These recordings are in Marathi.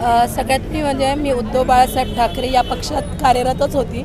सगळ्यात म्हणजे मी उद्धव बाळासाहेब ठाकरे या पक्षात कार्यरतच होती.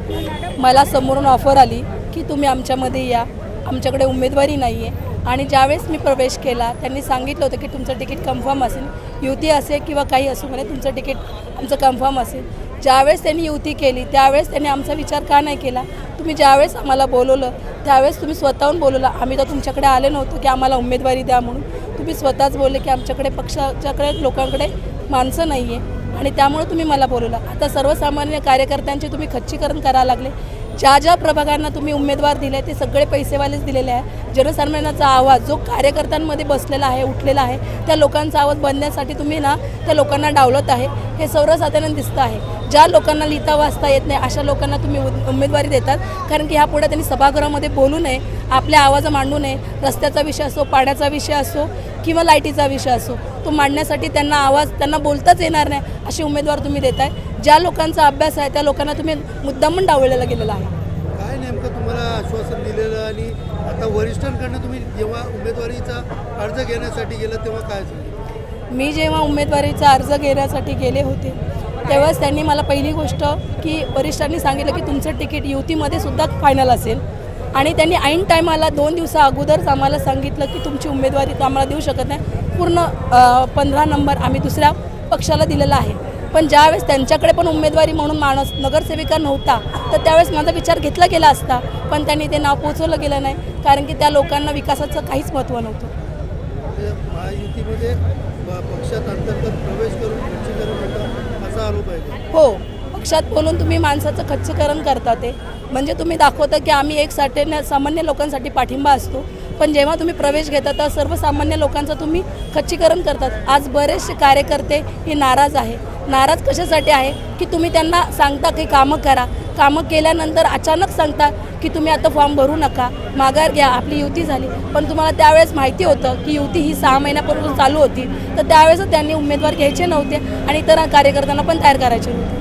मला समोरून ऑफर आली की तुम्ही आमच्यामध्ये या, आमच्याकडे उमेदवारी नाही आहे. आणि ज्यावेळेस मी प्रवेश केला त्यांनी सांगितलं होतं की तुमचं तिकीट कन्फर्म असेल, युती असेल किंवा काही असू म्हणे, तुमचं तिकीट आमचं कन्फर्म असेल. ज्यावेळेस त्यांनी युती केली त्यावेळेस त्यांनी आमचा विचार का नाही केला? तुम्ही ज्यावेळेस आम्हाला बोलवलं त्यावेळेस तुम्ही स्वतःहून बोलवलं. आम्ही तर तुमच्याकडे आले नव्हतो की आम्हाला उमेदवारी द्या म्हणून. तुम्ही स्वतःच बोलले की आमच्याकडे पक्षाच्याकडे लोकांकडे माणसं नाही आहे आणि त्यामुळे तुम्ही मला बोलवलं. आता सर्वसामान्य कार्यकर्त्यांचे तुम्ही खच्चीकरण करायला लागले. ज्या प्रभागांना तुम्ही उमेदवार दिले ते सगळे पैसेवालेच दिलेले आहे. जनसामान्यांचा आवाज जो कार्यकर्त्यांमध्ये बसलेला आहे, उठलेला आहे, त्या लोकांचा आवाज बनण्यासाठी तुम्ही ना त्या लोकांना डावलत आहे. हे सर्वसाधारण दिसतं आहे. ज्या लोकांना लिहिता वाचता येत नाही अशा लोकांना तुम्ही उमेदवारी देतात. कारण की ह्यापुढे त्यांनी सभागृहामध्ये बोलू नये, आपल्या आवाज मांडू नये. रस्त्याचा विषय असो, पाण्याचा विषय असो किंवा लाईटीचा विषय असो, तो मांडण्यासाठी त्यांना बोलताच येणार नाही असे उमेदवार तुम्ही देताय. ज्या लोकांचा अभ्यास आहे त्या लोकांना तुम्ही मुद्दामून डावललेला गेलेला आहे. काय नेमकं तुम्हाला आश्वासन दिलेलं आणि आता वरिष्ठांकडनं तुम्ही जेव्हा उमेदवारीचा अर्ज घेण्यासाठी गेलं तेव्हा काय झालं? मी जेव्हा उमेदवारीचा अर्ज घेण्यासाठी गेले होते तेव्हाच त्यांनी मला पहिली गोष्ट की वरिष्ठांनी सांगितलं की तुमचं तिकीट युतीमध्ये सुद्धा फायनल असेल. आणि त्यांनी ऐन टायमाला 2 दिवसा अगोदरच आम्हाला सांगितलं की तुमची उमेदवारी तर आम्हाला देऊ शकत नाही. पूर्ण 15 नंबर आम्ही दुसऱ्या पक्षाला दिलेला आहे. पण ज्यावेळेस त्यांच्याकडे पण उमेदवारी म्हणून माणूस नगरसेविका नव्हता तर त्यावेळेस माझा विचार घेतला गेला असता. पण त्यांनी ते नाव पोचवलं गेलं नाही कारण की त्या लोकांना विकासाचं काहीच महत्त्व नव्हतं. महायुतीमध्ये पक्षात अंतर्गत प्रवेश करून खच्चीकरण होतं असा आरोप आहे. हो, पक्षात बोलून तुम्ही माणसाचं खच्चीकरण करता. ते म्हणजे तुम्ही दाखवता की आम्ही एक सामान्य लोकांसाठी पाठिंबा असतो. पण जेव्हा तुम्ही प्रवेश घेता तर सर्वसामान्य लोकांचं तुम्ही खच्चीकरण करतात. आज बरेचसे कार्यकर्ते हे नाराज आहे. नाराज कशासाठी आहे की तुम्ही त्यांना सांगता की कामं करा, कामं केल्यानंतर अचानक सांगता की तुम्ही आता फॉर्म भरू नका, माघार घ्या, आपली युती झाली. पण तुम्हाला त्यावेळेस माहिती होतं की युती ही 6 महिन्यापूर्वी चालू होती. तर त्यावेळेस त्यांनी उमेदवार घ्यायचे नव्हते आणि इतर कार्यकर्त्यांना पण तयार करायचे होते.